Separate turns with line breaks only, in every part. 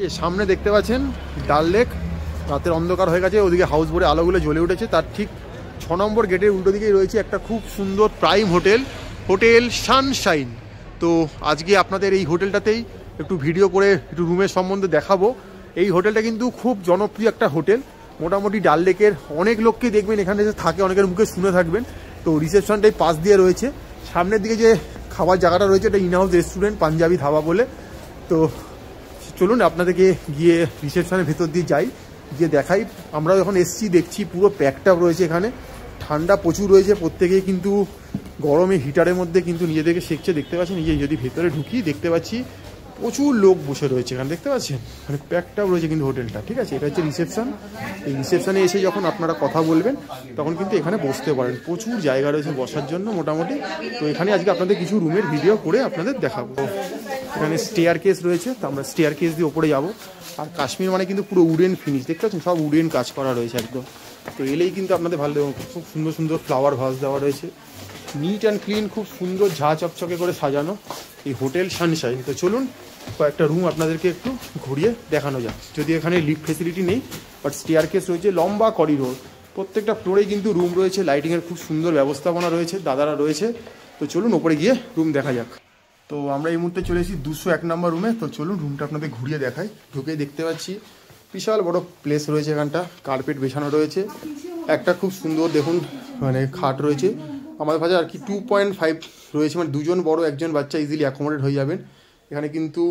এই সামনে দেখতে পাচ্ছেন ডাল লেক, রাতের অন্ধকার হয়ে গেছে, ওদিকে হাউস বোটে আলোগুলো জ্বলে উঠেছে। তার ঠিক 6 নম্বর গেটের উল্টো দিকেই রয়েছে একটা খুব সুন্দর প্রাইম হোটেল, হোটেল সানশাইন। তো আজকে আপনাদের এই হোটেলটাতেই একটু ভিডিও করে একটু রুমের সম্বন্ধে দেখাবো। এই হোটেলটা কিন্তু খুব জনপ্রিয় একটা হোটেল, মোটামুটি ডাল লেকের অনেক লোককে দেখবেন এখানে যে থাকে, অনেকের মুখে শুনে থাকবেন। তো রিসেপশনটাই পাশ দিয়ে রয়েছে, সামনের দিকে যে খাবার জায়গাটা রয়েছে এটা ইনহাউস রেস্টুরেন্ট, পাঞ্জাবি ধাবা বলে। তো চলুন আপনাদেরকে গিয়ে রিসেপশনের ভেতর দিয়ে যাই, গিয়ে দেখাই। আমরা যখন এসছি দেখছি পুরো প্যাকটাপ রয়েছে, এখানে ঠান্ডা প্রচুর রয়েছে, প্রত্যেকেই কিন্তু গরমে হিটারের মধ্যে কিন্তু নিজেদেরকে সেকছে। দেখতে পাচ্ছেন এই যে যদি ভেতরে ঢুকি দেখতে পাচ্ছি প্রচুর লোক বসে রয়েছে এখানে, দেখতে পাচ্ছেন মানে প্যাকটাপ রয়েছে কিন্তু হোটেলটা। ঠিক আছে, এটা হচ্ছে রিসেপশন। এই রিসেপশনে এসে যখন আপনারা কথা বলবেন তখন কিন্তু এখানে বসতে পারেন, প্রচুর জায়গা রয়েছে বসার জন্য মোটামুটি। তো এখানে আজকে আপনাদের কিছু রুমের ভিডিও করে আপনাদের দেখাবো। এখানে স্টেয়ার কেস রয়েছে, তো আমরা স্টেয়ার কেস দিয়ে ওপরে যাবো। আর কাশ্মীর মানে কিন্তু পুরো উডেন ফিনিশ, দেখতে পাচ্ছেন সব উডেন কাজ করা রয়েছে একদম। তো এলেই কিন্তু আপনাদের ভালো লাগবে, খুব সুন্দর সুন্দর ফ্লাওয়ার ভাস দেওয়া রয়েছে, নিট অ্যান্ড ক্লিন, খুব সুন্দর ঝা চকচকে করে সাজানো এই হোটেল সানশাইন। তো চলুন কয়েকটা রুম আপনাদেরকে একটু ঘুরিয়ে দেখানো যাক। যদি এখানে লিফট ফেসিলিটি নেই, বাট স্টেয়ার কেস রয়েছে, লম্বা করিডোর, প্রত্যেকটা ফ্লোরেই কিন্তু রুম রয়েছে, লাইটিংয়ের খুব সুন্দর ব্যবস্থাপনা রয়েছে, দাদারা রয়েছে। তো চলুন ওপরে গিয়ে রুম দেখা যাক। তো আমরা এই মুহূর্তে চলে এসেছি 201 নম্বর রুমে। তো চলুন রুমটা আপনাদের ঘুরিয়ে দেখাই। ঢুকেই দেখতে পাচ্ছি বিশাল বড় প্লেস রয়েছে, এখানটা কার্পেট বেছানো রয়েছে, একটা খুব সুন্দর দেখুন মানে খাট রয়েছে। আমাদের কাছে আর কি 2.5 রয়েছে, মানে দুজন বড় একজন বাচ্চা ইজিলি অ্যাকোমোডেট হয়ে যাবেন। এখানে কিন্তু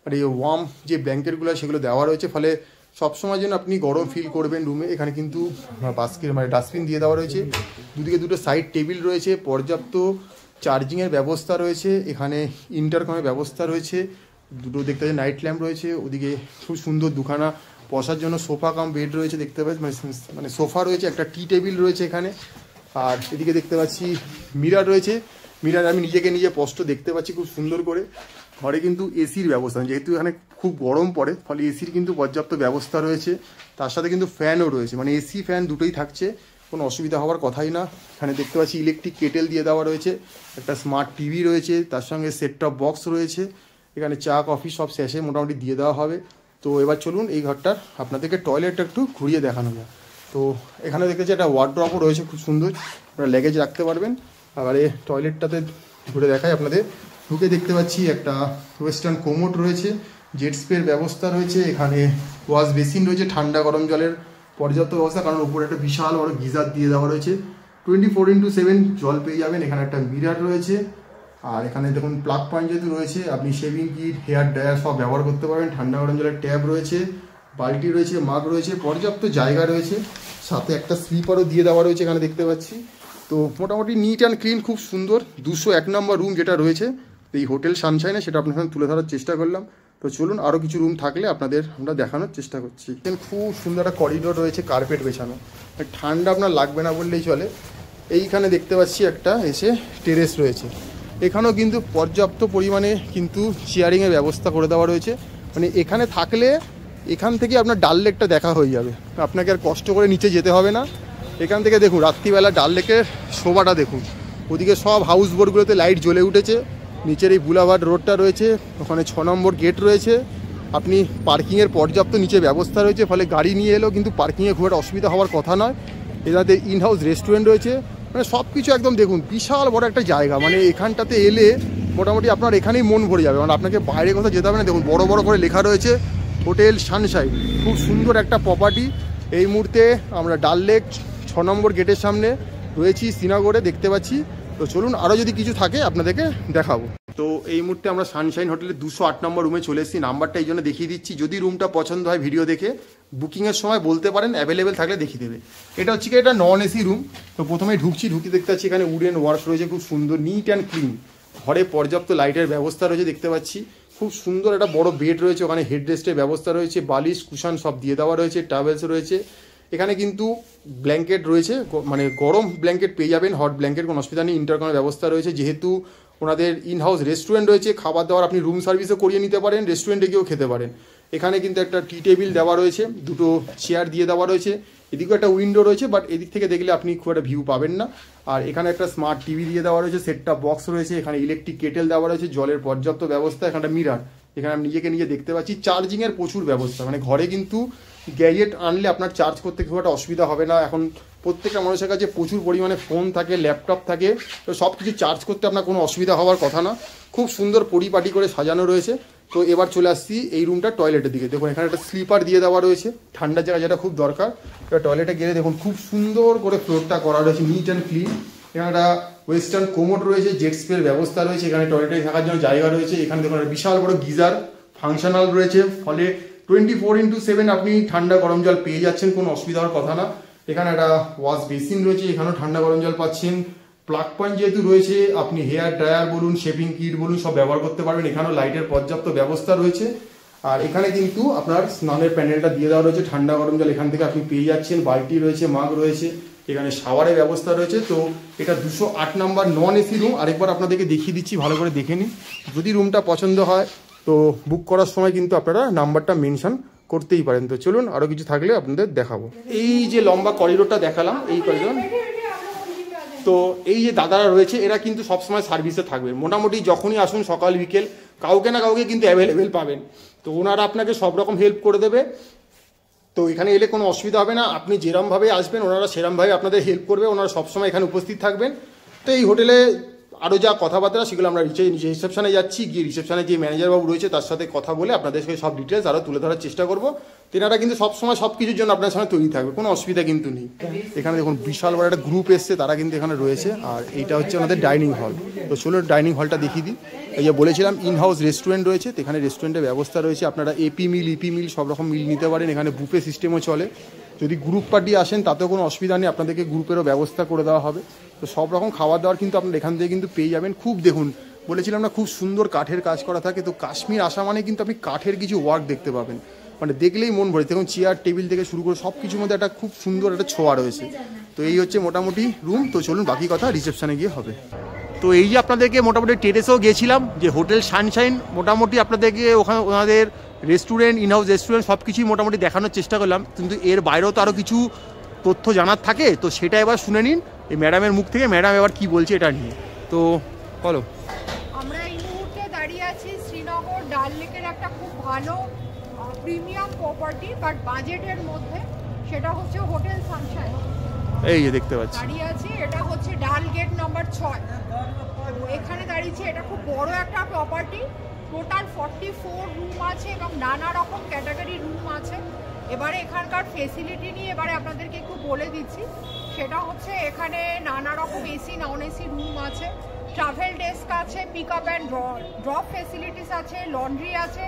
আর এই ওয়ার্ম যে ব্ল্যাঙ্কেটগুলো সেগুলো দেওয়া রয়েছে, ফলে সবসময় যেন আপনি গরম ফিল করবেন রুমে। এখানে কিন্তু বাস্কেট মানে ডাস্টবিন দিয়ে দেওয়া রয়েছে, দুদিকে দুটো সাইড টেবিল রয়েছে, পর্যাপ্ত চার্জিংয়ের ব্যবস্থা রয়েছে, এখানে ইন্টারকমের ব্যবস্থা রয়েছে, দুটো দেখতে পাচ্ছি নাইট ল্যাম্প রয়েছে, ওদিকে খুব সুন্দর দুখানা বসার জন্য সোফা কাম বেড রয়েছে, দেখতে পাচ্ছি মানে সোফা রয়েছে, একটা টি টেবিল রয়েছে এখানে। আর এদিকে দেখতে পাচ্ছি মিরার রয়েছে, মিরার আমি নিজেকে নিজে স্পষ্ট দেখতে পাচ্ছি খুব সুন্দর করে। ঘরে কিন্তু এসির ব্যবস্থা, যেহেতু এখানে খুব গরম পড়ে ফলে এসির কিন্তু পর্যাপ্ত ব্যবস্থা রয়েছে, তার সাথে কিন্তু ফ্যানও রয়েছে, মানে এসি ফ্যান দুটোই থাকছে, কোনো অসুবিধা হওয়ার কথাই না। এখানে দেখতে পাচ্ছি ইলেকট্রিক কেটেল দিয়ে দেওয়া রয়েছে, একটা স্মার্ট টিভি রয়েছে, তার সঙ্গে সেট টপ বক্স রয়েছে, এখানে চা কফি সব শেষে মোটামুটি দিয়ে দেওয়া হবে। তো এবার চলুন এই ঘরটার আপনাদেরকে টয়লেটটা একটু ঘুরিয়ে দেখানো যায়। তো এখানে দেখেছি একটা ওয়ার্ড্রপও রয়েছে খুব সুন্দর, আপনারা লেগেজ রাখতে পারবেন। আবার এই টয়লেটটাতে ঘুরে দেখাই আপনাদের। ঢুকে দেখতে পাচ্ছি একটা ওয়েস্টার্ন কোমোড রয়েছে, জেট স্প্রের ব্যবস্থা রয়েছে, এখানে ওয়াশ বেসিন রয়েছে, ঠান্ডা গরম জলের পর্যাপ্ত ব্যবস্থা, কারণ উপরে একটা বিশাল বড় গিজার দিয়ে দেওয়া রয়েছে, 24x7 জল পেয়ে যাবেন। এখানে একটা মিরার রয়েছে, আর এখানে দেখুন প্লাগ পয়েন্ট যেহেতু রয়েছে, আপনি শেভিং কিট, হেয়ার ড্রায়ার সব ব্যবহার করতে পারবেন। ঠান্ডা গরম জলের ট্যাব রয়েছে, বালতি রয়েছে, মাগ রয়েছে, পর্যাপ্ত জায়গা রয়েছে, সাথে একটা স্লিপারও দিয়ে দেওয়া রয়েছে এখানে দেখতে পাচ্ছি। তো মোটামুটি নিট অ্যান্ড ক্লিন, খুব সুন্দর 201 নম্বর রুম যেটা রয়েছে এই হোটেল সানশাইনে, সেটা আপনার সাথে তুলে ধরার চেষ্টা করলাম। তো চলুন আরও কিছু রুম থাকলে আপনাদের আমরা দেখানোর চেষ্টা করছি। খুব সুন্দর একটা করিডোর রয়েছে, কার্পেট বেছানো, ঠান্ডা আপনার লাগবে না বললেই চলে। এইখানে দেখতে পাচ্ছি একটা এসে টেরেস রয়েছে, এখানেও কিন্তু পর্যাপ্ত পরিমাণে কিন্তু চেয়ারিংয়ের ব্যবস্থা করে দেওয়া রয়েছে, মানে এখানে থাকলে এখান থেকে আপনার ডাল লেকটা দেখা হয়ে যাবে, আপনাকে আর কষ্ট করে নিচে যেতে হবে না। এখান থেকে দেখুন রাত্রিবেলা ডাল লেকের শোভাটা দেখুন, ওদিকে সব হাউস বোটগুলোতে লাইট জ্বলে উঠেছে, নিচের এই বুলাভার্ড রোডটা রয়েছে, ওখানে 6 নম্বর গেট রয়েছে, আপনি পার্কিংয়ের পর্যাপ্ত নিচে ব্যবস্থা রয়েছে, ফলে গাড়ি নিয়ে এলেও কিন্তু পার্কিংয়ে খুব একটা অসুবিধা হওয়ার কথা নয়। এটাতে ইনহাউস রেস্টুরেন্ট রয়েছে, মানে সব কিছু একদম দেখুন বিশাল বড় একটা জায়গা, মানে এখানটাতে এলে মোটামুটি আপনার এখানেই মন ভরে যাবে, মানে আপনাকে বাইরে কোথাও যেতে হবে না। দেখুন বড় বড় করে লেখা রয়েছে হোটেল সানশাইন, খুব সুন্দর একটা প্রপার্টি। এই মুহূর্তে আমরা ডাল লেক 6 নম্বর গেটের সামনে রয়েছি, শ্রীনগরে দেখতে পাচ্ছি। তো চলুন আরও যদি কিছু থাকে আপনাদেরকে দেখাবো। তো এই মুহূর্তে আমরা সানশাইন হোটেলের 208 নম্বর রুমে চলে এসেছি, নাম্বারটা এই জন্য দেখিয়ে দিচ্ছি, যদি রুমটা পছন্দ হয় ভিডিও দেখে বুকিংয়ের সময় বলতে পারেন, অ্যাভেলেবেল থাকলে দেখিয়ে দেবে। এটা হচ্ছে কি এটা নন এসি রুম। তো প্রথমেই ঢুকে দেখতে পাচ্ছি এখানে উডেন ওয়ার্কস রয়েছে, খুব সুন্দর নিট অ্যান্ড ক্লিন, ঘরে পর্যাপ্ত লাইটের ব্যবস্থা রয়েছে দেখতে পাচ্ছি, খুব সুন্দর একটা বড় বেড রয়েছে, ওখানে হেডরেস্টের ব্যবস্থা রয়েছে, বালিশ কুশন সব দিয়ে দেওয়া রয়েছে, টাওয়েলস রয়েছে, এখানে কিন্তু ব্ল্যাঙ্কেট রয়েছে, মানে গরম ব্ল্যাঙ্কেট পেয়ে যাবেন, হট ব্ল্যাঙ্কেট কোনো অসুবিধা নেই। ইন্টারকমের ব্যবস্থা রয়েছে, যেহেতু ওনাদের ইনহাউস রেস্টুরেন্ট রয়েছে, খাবার দাবার আপনি রুম সার্ভিসও করিয়ে নিতে পারেন, রেস্টুরেন্টে গিয়েও খেতে পারেন। এখানে কিন্তু একটা টি টেবিল দেওয়া রয়েছে, দুটো চেয়ার দিয়ে দেওয়া রয়েছে, এদিকেও একটা উইন্ডো রয়েছে, বাট এদিক থেকে দেখলে আপনি খুব একটা ভিউ পাবেন না। আর এখানে একটা স্মার্ট টিভি দিয়ে দেওয়া রয়েছে, সেট টপ বক্স রয়েছে, এখানে ইলেকট্রিক কেটেল দেওয়া রয়েছে, জলের পর্যাপ্ত ব্যবস্থা, এখানে মিরার, এখানে আমি নিজেকে নিজে দেখতে পাচ্ছি। চার্জিংয়ের প্রচুর ব্যবস্থা, মানে ঘরে কিন্তু গ্যাজেট আনলে আপনার চার্জ করতে খুব একটা অসুবিধা হবে না। এখন প্রত্যেকটা মানুষের কাছে প্রচুর পরিমাণে ফোন থাকে, ল্যাপটপ থাকে, তো সব কিছু চার্জ করতে আপনার কোনো অসুবিধা হওয়ার কথা না। খুব সুন্দর পরিপাটি করে সাজানো রয়েছে। তো এবার চলে আসছি এই রুমটা টয়লেটের দিকে। দেখুন এখানে একটা স্লিপার দিয়ে দেওয়া রয়েছে, ঠান্ডার জায়গা যেটা খুব দরকার। এবার টয়লেটে গেলে দেখুন খুব সুন্দর করে ফ্লোরটা করা রয়েছে, নিট অ্যান্ড ক্লিন। এখানে একটা ওয়েস্টার্ন কোমোড রয়েছে, জেট স্প্রের ব্যবস্থা রয়েছে, এখানে টয়লেটে থাকার জন্য জায়গা রয়েছে। এখানে দেখুন একটা বিশাল বড় গিজার ফাংশনাল রয়েছে, ফলে 24/7 আপনি ঠান্ডা গরম জল পেয়ে যাচ্ছেন, কোনো অসুবিধা হওয়ার কথা না। এখানে একটা ওয়াশ বেসিন রয়েছে, এখানেও ঠান্ডা গরম জল পাচ্ছেন। প্লাগ পয়েন্ট যেহেতু রয়েছে, আপনি হেয়ার ড্রায়ার বলুন, শেভিং কিট বলুন, সব ব্যবহার করতে পারবেন। এখানেও লাইটের পর্যাপ্ত ব্যবস্থা রয়েছে। আর এখানে কিন্তু আপনার স্নানের প্যানেলটা দিয়ে দেওয়া রয়েছে, ঠান্ডা গরম জল এখান থেকে আপনি পেয়ে যাচ্ছেন। বালতি রয়েছে, মাগ রয়েছে, এখানে শাওয়ারের ব্যবস্থা রয়েছে। তো এটা 208 নম্বর নন এসি রুম। আরেকবার আপনাদেরকে দেখিয়ে দিচ্ছি, ভালো করে দেখে নিন। যদি রুমটা পছন্দ হয় তো বুক করার সময় কিন্তু আপনারা নাম্বারটা মেনশন করতেই পারেন। তো চলুন আরও কিছু থাকলে আপনাদের দেখাবো। এই যে লম্বা করিডোরটা দেখালাম, এই করিডোর, তো এই যে দাদারা রয়েছে এরা কিন্তু সবসময় সার্ভিসে থাকবে। মোটামুটি যখনই আসুন সকাল বিকেল কাউকে না কাউকে কিন্তু অ্যাভেলেবেল পাবেন। তো ওনারা আপনাকে সব রকম হেল্প করে দেবে। তো এখানে এলে কোনো অসুবিধা হবে না, আপনি যেরমভাবে আসবেন ওনারা সেরমভাবে আপনাদের হেল্প করবে। ওনারা সবসময় এখানে উপস্থিত থাকবেন। তো এই হোটেলে আরও যা কথাবার্তা সেগুলো আমরা রিসেপশনে যাচ্ছি, গিয়ে রিসেপশনে যে ম্যানেজারবাবু রয়েছে তার সাথে কথা বলে আপনাদের সাথে সব ডিটেলস আরও তুলে ধরার চেষ্টা করবো। তেনারা কিন্তু সবসময় সব কিছুর জন্য আপনার সামনে তৈরি থাকবে, কোনো অসুবিধা কিন্তু নেই। এখানে দেখুন বিশাল বড় একটা গ্রুপ এসছে, তারা কিন্তু এখানে রয়েছে। আর এইটা হচ্ছে আমাদের ডাইনিং হল। তো চলো ডাইনিং হলটা দেখিয়ে দিই। এই যে বলেছিলাম ইন হাউস রেস্টুরেন্ট রয়েছে, তো এখানে রেস্টুরেন্টের ব্যবস্থা রয়েছে। আপনারা এপি মিল, ইপি মিল সব রকম মিল নিতে পারেন। এখানে বুফে সিস্টেমও চলে। যদি গ্রুপ পার্টি আসেন তাতেও কোনো অসুবিধা নেই, আপনাদেরকে গ্রুপেরও ব্যবস্থা করে দেওয়া হবে। তো সব রকম খাবার দাবার কিন্তু আপনারা এখান থেকে কিন্তু পেয়ে যাবেন। খুব দেখুন বলেছিলাম না, খুব সুন্দর কাঠের কাজ করা থাকে। তো কাশ্মীর আসা মানে কিন্তু আপনি কাঠের কিছু ওয়ার্ক দেখতে পাবেন, মানে দেখলেই মন ভরে। দেখুন চেয়ার টেবিল থেকে শুরু করে সব কিছুর মধ্যে একটা খুব সুন্দর একটা ছোঁয়া রয়েছে। তো এই হচ্ছে মোটামুটি রুম। তো চলুন বাকি কথা রিসেপশনে গিয়ে হবে। তো এই যে আপনাদেরকে মোটামুটি টেরেসেও গিয়েছিলাম, যে হোটেল সানশাইন, মোটামুটি আপনাদেরকে ওখানে ওনাদের রেস্টুরেন্ট, ইনহাউস রেস্টুরেন্ট সব কিছুই মোটামুটি দেখানোর চেষ্টা করলাম। কিন্তু এর বাইরেও তো আরও কিছু তথ্য জানার থাকে, তো সেটা এবার শুনে নিন এই ম্যাডামের মুখ থেকে। ম্যাডাম এবার কি বলছে এটা নিয়ে, তো বলো।
আমরা এই মুহূর্তে দাঁড়িয়ে আছি শ্রীনগর ডাল লেকের একটা খুব ভালো প্রিমিয়াম প্রপার্টি, বাট বাজেটের মধ্যে, সেটা হচ্ছে হোটেল সানশাইন।
এই যে দেখতে পাচ্ছি
দাঁড়িয়ে আছি, এটা হচ্ছে ডাল গেট নম্বর 6। এখানে দাঁড়িয়েছি, এটা খুব বড় একটা প্রপার্টি। টোটাল 44 রুম আছে এবং নানা রকম ক্যাটাগরি রুম আছে। এবারে এখানকার ফেসিলিটি নিয়ে এবারে আপনাদেরকে একটু বলে দিচ্ছি। সেটা হচ্ছে এখানে নানা রকম এসি নন এসি রুম আছে, ট্রাভেল ডেস্ক আছে, pick up and drop facilities আছে, লন্ড্রি আছে,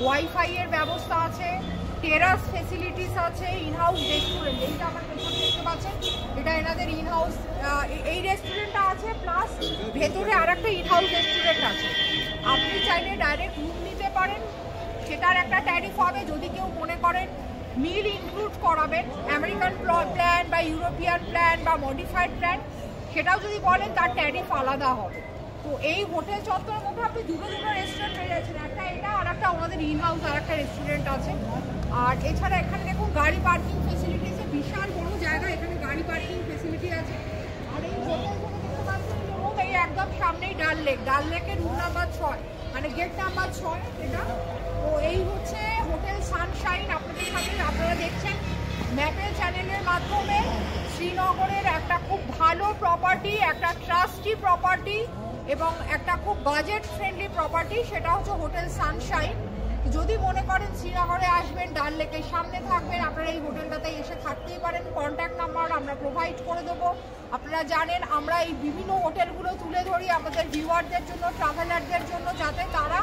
ওয়াইফাই এর ব্যবস্থা আছে, টেরাস ফেসিলিটিস আছে, ইনহাউস রেস্টুরেন্ট। এইটা আমার পেছনে দেখতে পাচ্ছেন, এটা এনাদের ইনহাউস এই রেস্টুরেন্টটা আছে, প্লাস ভেতরে আর একটা ইনহাউস রেস্টুরেন্ট আছে। আপনি চাইলে ডাইরেক্ট রুম নিতে পারেন, সেটার একটা ট্যারিফ হবে। যদি কেউ মনে করেন মিল ইনক্লুড করাবেন, আমেরিকান প্ল্যান বা ইউরোপিয়ান প্ল্যান বা মডিফাইড প্ল্যান, সেটাও যদি বলেন তার ট্যারিফ আলাদা হবে। তো এই হোটেল চত্বরের মধ্যে আপনি দুটো রেস্টুরেন্ট পেয়ে যাচ্ছেন, একটা এটা আর একটা আমাদের ইনহাউস আর একটা রেস্টুরেন্ট আছে। আর এছাড়া এখানে দেখুন গাড়ি পার্কিং ফেসিলিটি আছে, বিশাল বড় জায়গা, এখানে গাড়ি পার্কিং ফেসিলিটি আছে। আর এই হোটেলগুলো দেখতে পাচ্ছেন এবং এই একদম সামনেই ডাল লেকের রুম নাম্বার 6, মানে গেট নাম্বার 6 এটা। তো এই হচ্ছে হোটেল সানশাইন। আপনাদের সাথে আপনারা দেখছেন ম্যাপেল চ্যানেলের মাধ্যমে শ্রীনগরের একটা খুব ভালো প্রপার্টি, একটা ট্রাস্টি প্রপার্টি এবং একটা খুব বাজেট ফ্রেন্ডলি প্রপার্টি, সেটা হচ্ছে হোটেল সানশাইন। যদি মনে করেন শ্রীনগরে আসবেন, ডাল লেকের সামনে থাকবেন, আপনারা এই হোটেলটাতে এসে থাকতেই পারেন। কন্ট্যাক্ট নাম্বার আমরা প্রোভাইড করে দেবো। আপনারা জানেন আমরা এই বিভিন্ন হোটেলগুলো তুলে ধরি আমাদের ভিউয়ারদের জন্য, ট্রাভেলারদের জন্য, যাতে তারা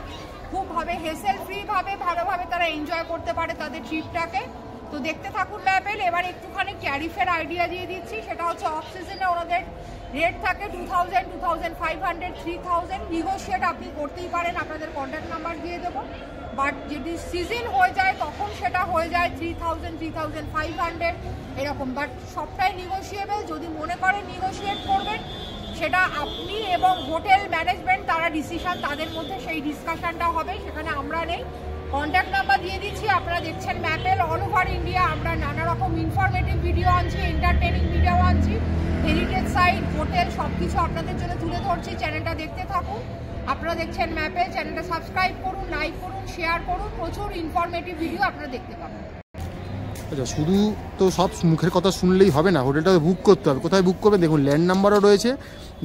খুবভাবে হেসেল ফ্রিভাবে ভালোভাবে তারা এনজয় করতে পারে তাদের ট্রিপটাকে। তো দেখতে থাকুন ল্যাবেল। এবার একটুখানি ট্যারিফের আইডিয়া দিয়ে দিচ্ছি। সেটা হচ্ছে অফ সিজনে ওনাদের রেট থাকে 2000, 2500, 3000। নিগোশিয়েট আপনি করতেই পারেন, আপনাদের কন্ট্যাক্ট নাম্বার দিয়ে দেবো। বাট যদি সিজন হয়ে যায় তখন সেটা হয়ে যায় 3000, 3500 এরকম। বাট সবটাই নিগোশিয়েবল। যদি মনে করেন নিগোশিয়েট করবেন, সেটা আপনি এবং হোটেল ম্যানেজমেন্ট তারা ডিসিশন, তাদের মধ্যে সেই ডিসকাশনটা হবে, সেখানে আমরা নেই। কন্ট্যাক্ট নাম্বার দিয়ে দিচ্ছি। আপনারা দেখছেন ম্যাপেল অল ওভার ইন্ডিয়া। আমরা নানা রকম ইনফরমেটিভ ভিডিও আনছি, এন্টারটেনিং ভিডিও আনছি, হেরিটেজ সাইট, হোটেল সব কিছু আপনাদের জন্য তুলে ধরছি। চ্যানেলটা দেখতে থাকুন। আপনারা দেখছেন ম্যাপেল, চ্যানেলটা সাবস্ক্রাইব করুন, লাইক করুন, শেয়ার করুন, প্রচুর ইনফরমেটিভ ভিডিও আপনারা দেখতে পাবেন।
আচ্ছা, শুধু তো সব মুখের কথা শুনলেই হবে না, হোটেলটা বুক করতে হবে। কোথায় বুক করবেন দেখুন, ল্যান্ড নাম্বারও রয়েছে,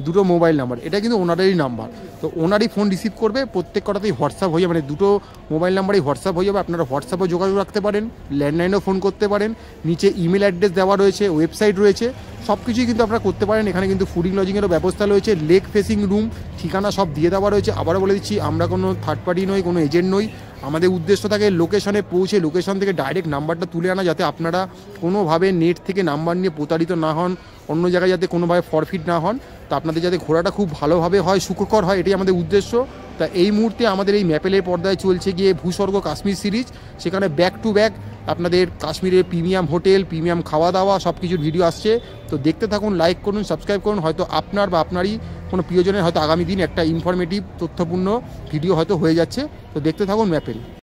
দুটো মোবাইল নাম্বার, এটা কিন্তু ওনারেরই নাম্বার। তো ওনারই ফোন রিসিভ করবে, প্রত্যেক কটাতেই হোয়াটসঅ্যাপ হয়ে যাবে, মানে দুটো মোবাইল নাম্বারই হোয়াটসঅ্যাপ হয়ে যাবে। আপনারা হোয়াটসঅ্যাপেও যোগাযোগ রাখতে পারেন, ল্যান্ডলাইনেও ফোন করতে পারেন, নিচে ইমেল অ্যাড্রেস দেওয়া রয়েছে, ওয়েবসাইট রয়েছে, সব কিছুই কিন্তু আপনারা করতে পারেন। এখানে কিন্তু ফুডিং লজিংয়েরও ব্যবস্থা রয়েছে, লেক ফেসিং রুম, ঠিকানা সব দিয়ে দেওয়া রয়েছে। আবারও বলে দিচ্ছি, আমরা কোনো থার্ড পার্টি নই, কোনো এজেন্ট নই। আমাদের উদ্দেশ্য থাকে লোকেশনে পৌঁছে লোকেশন থেকে ডাইরেক্ট নাম্বারটা তুলে আনা, যাতে আপনারা কোনোভাবে নেট থেকে নাম্বার নিয়ে প্রতারিত না হন, অন্য জায়গায় যাতে কোনোভাবে ফরফিট না হন। তা আপনাদের যাতে ঘোরাটা খুব ভালোভাবে হয়, সুখকর হয়, এটাই আমাদের উদ্দেশ্য। তা এই মুহূর্তে আমাদের এই ম্যাপেলের পর্দায় চলছে গিয়ে ভূস্বর্গ কাশ্মীর সিরিজ। সেখানে ব্যাক টু ব্যাক আপনাদের কাশ্মীরের প্রিমিয়াম হোটেল, প্রিমিয়াম খাওয়া দাওয়া সব কিছুর ভিডিও আসছে। তো দেখতে থাকুন, লাইক করুন, সাবস্ক্রাইব করুন। হয়তো আপনার বা আপনারই কোনো প্রিয়জনের হয়তো আগামী দিন একটা ইনফরমেটিভ তথ্যপূর্ণ ভিডিও হয়তো হয়ে যাচ্ছে। তো দেখতে থাকুন ম্যাপেল।